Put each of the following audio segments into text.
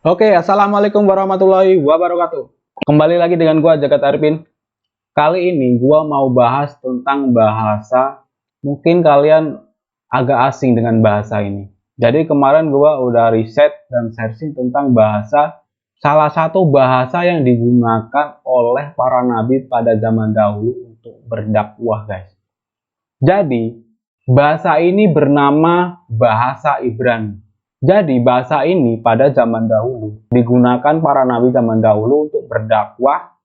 Oke, assalamualaikum warahmatullahi wabarakatuh. Kembali lagi dengan gua Jagat Arifin. Kali ini gua mau bahas tentang bahasa. Mungkin kalian agak asing dengan bahasa ini. Jadi kemarin gua udah riset dan searching tentang bahasa. Salah satu bahasa yang digunakan oleh para nabi pada zaman dahulu untuk berdakwah, guys. Jadi, bahasa ini bernama bahasa Ibrani. Jadi bahasa ini pada zaman dahulu digunakan para nabi zaman dahulu untuk berdakwah,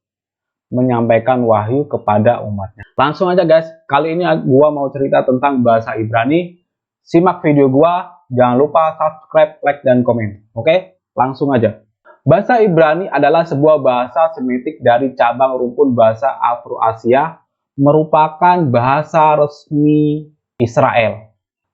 menyampaikan wahyu kepada umatnya. Langsung aja guys, kali ini gua mau cerita tentang bahasa Ibrani. Simak video gua, jangan lupa subscribe, like, dan komen. Oke, langsung aja. Bahasa Ibrani adalah sebuah bahasa Semitik dari cabang rumpun bahasa Afro-Asia, merupakan bahasa resmi Israel.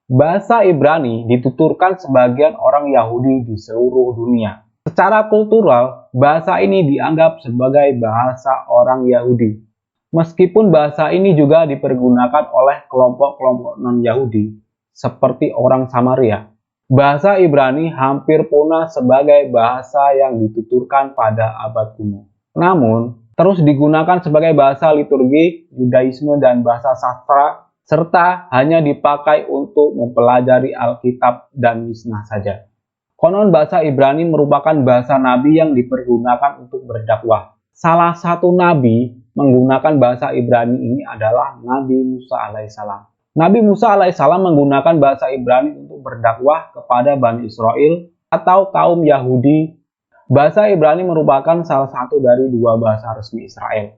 Bahasa Ibrani dituturkan sebagian orang Yahudi di seluruh dunia. Secara kultural, bahasa ini dianggap sebagai bahasa orang Yahudi. Meskipun bahasa ini juga dipergunakan oleh kelompok-kelompok non-Yahudi, seperti orang Samaria. Bahasa Ibrani hampir punah sebagai bahasa yang dituturkan pada abad kuno. Namun, terus digunakan sebagai bahasa liturgi, Yudaisme, dan bahasa sastra, serta hanya dipakai untuk mempelajari Alkitab dan Misnah saja. Konon bahasa Ibrani merupakan bahasa nabi yang dipergunakan untuk berdakwah. Salah satu nabi menggunakan bahasa Ibrani ini adalah Nabi Musa alaihissalam. Nabi Musa alaihissalam menggunakan bahasa Ibrani untuk berdakwah kepada Bani Israel atau kaum Yahudi. Bahasa Ibrani merupakan salah satu dari dua bahasa resmi Israel.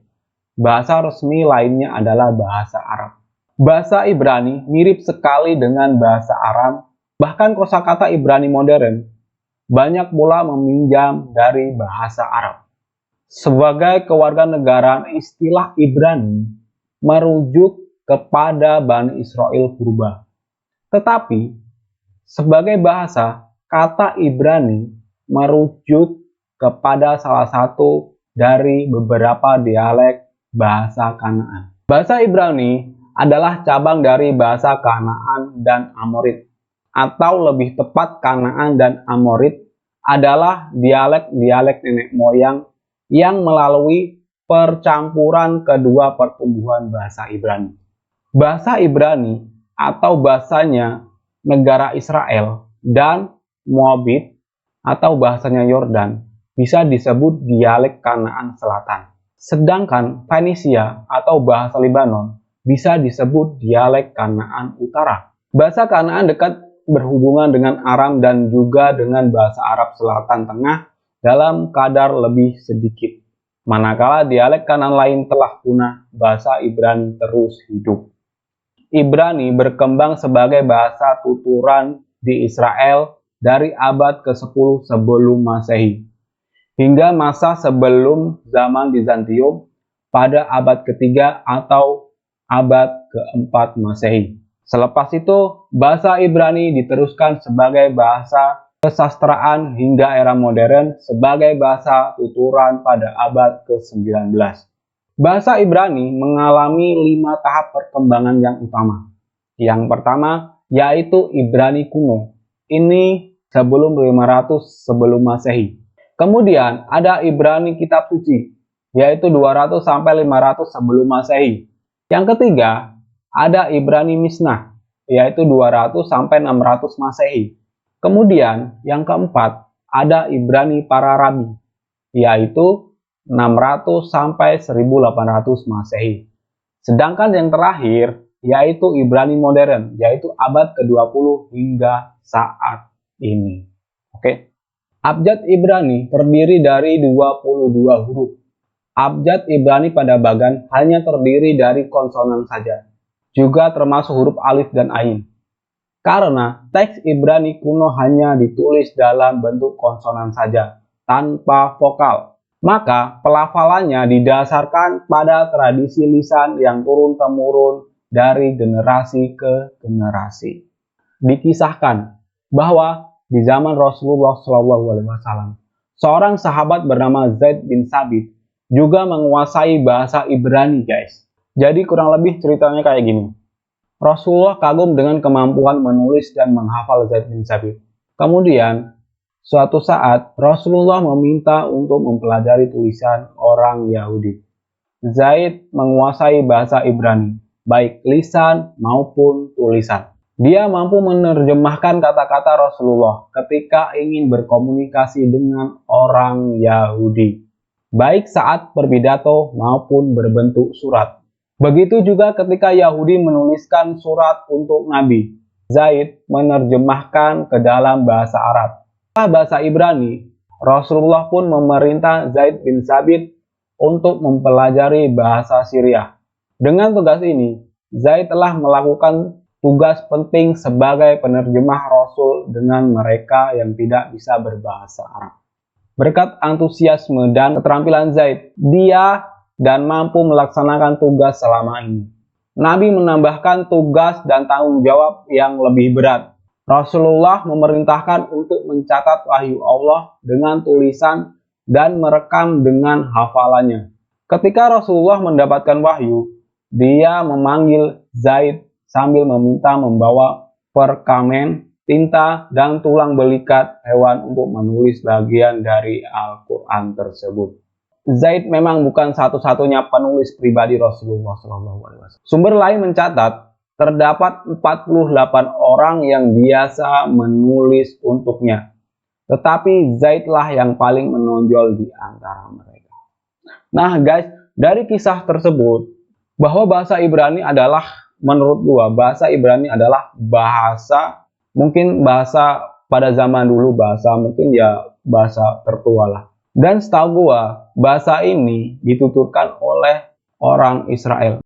Bahasa resmi lainnya adalah bahasa Arab. Bahasa Ibrani mirip sekali dengan bahasa Aram, bahkan kosakata Ibrani modern banyak pula meminjam dari bahasa Arab. Sebagai kewarganegaraan, istilah Ibrani merujuk kepada Bani Israel purba. Tetapi, sebagai bahasa, kata Ibrani merujuk kepada salah satu dari beberapa dialek bahasa Kanaan. Bahasa Ibrani adalah cabang dari bahasa Kanaan dan Amorit, atau lebih tepat Kanaan dan Amorit adalah dialek-dialek nenek moyang yang melalui percampuran kedua pertumbuhan bahasa Ibrani. Bahasa Ibrani atau bahasanya negara Israel dan Moabit atau bahasanya Yordan bisa disebut dialek Kanaan Selatan. Sedangkan Fenisia atau bahasa Libanon bisa disebut dialek Kanaan Utara. Bahasa Kanaan dekat berhubungan dengan Aram dan juga dengan bahasa Arab Selatan Tengah dalam kadar lebih sedikit. Manakala dialek Kanaan lain telah punah, bahasa Ibrani terus hidup. Ibrani berkembang sebagai bahasa tuturan di Israel dari abad ke-10 sebelum Masehi hingga masa sebelum zaman Bizantium pada abad ketiga atau abad ke-4 Masehi. Selepas itu, bahasa Ibrani diteruskan sebagai bahasa kesastraan hingga era modern sebagai bahasa tuturan pada abad ke-19. Bahasa Ibrani mengalami 5 tahap perkembangan yang utama. Yang pertama, yaitu Ibrani kuno. Ini sebelum 500 sebelum Masehi. Kemudian ada Ibrani kitab suci, yaitu 200 sampai 500 sebelum Masehi. Yang ketiga, ada Ibrani Misnah, yaitu 200 sampai 600 Masehi. Kemudian, yang keempat, ada Ibrani para rabi, yaitu 600 sampai 1800 Masehi. Sedangkan yang terakhir, yaitu Ibrani modern, yaitu abad ke-20 hingga saat ini. Oke. Abjad Ibrani terdiri dari 22 huruf. Abjad Ibrani pada bagan hanya terdiri dari konsonan saja, juga termasuk huruf alif dan ain. Karena teks Ibrani kuno hanya ditulis dalam bentuk konsonan saja, tanpa vokal, maka pelafalannya didasarkan pada tradisi lisan yang turun-temurun dari generasi ke generasi. Dikisahkan bahwa di zaman Rasulullah SAW, seorang sahabat bernama Zaid bin Sabit juga menguasai bahasa Ibrani, guys. Jadi kurang lebih ceritanya kayak gini. Rasulullah kagum dengan kemampuan menulis dan menghafal Zaid bin Sabit. Kemudian Suatu saat Rasulullah meminta untuk mempelajari tulisan orang Yahudi. Zaid menguasai bahasa Ibrani, baik lisan maupun tulisan. Dia mampu menerjemahkan kata-kata Rasulullah ketika ingin berkomunikasi dengan orang Yahudi, baik saat berpidato maupun berbentuk surat. Begitu juga ketika Yahudi menuliskan surat untuk Nabi, Zaid menerjemahkan ke dalam bahasa Arab. Bahasa Ibrani, Rasulullah pun memerintah Zaid bin Sabit untuk mempelajari bahasa Syria. Dengan tugas ini, Zaid telah melakukan tugas penting sebagai penerjemah Rasul dengan mereka yang tidak bisa berbahasa Arab. Berkat antusiasme dan keterampilan Zaid, dia dan mampu melaksanakan tugas selama ini. Nabi menambahkan tugas dan tanggung jawab yang lebih berat. Rasulullah memerintahkan untuk mencatat wahyu Allah dengan tulisan dan merekam dengan hafalannya. Ketika Rasulullah mendapatkan wahyu, dia memanggil Zaid sambil meminta membawa perkamen, tinta, dan tulang belikat hewan untuk menulis bagian dari Al-Quran tersebut. Zaid memang bukan satu-satunya penulis pribadi Rasulullah SAW. Sumber lain mencatat, terdapat 48 orang yang biasa menulis untuknya. Tetapi Zaidlah yang paling menonjol di antara mereka. Nah guys, dari kisah tersebut, bahwa bahasa Ibrani adalah, menurut gua, bahasa Ibrani adalah bahasa, mungkin bahasa pada zaman dulu, bahasa mungkin ya bahasa tertua lah. Dan setahu gua, bahasa ini dituturkan oleh orang Israel.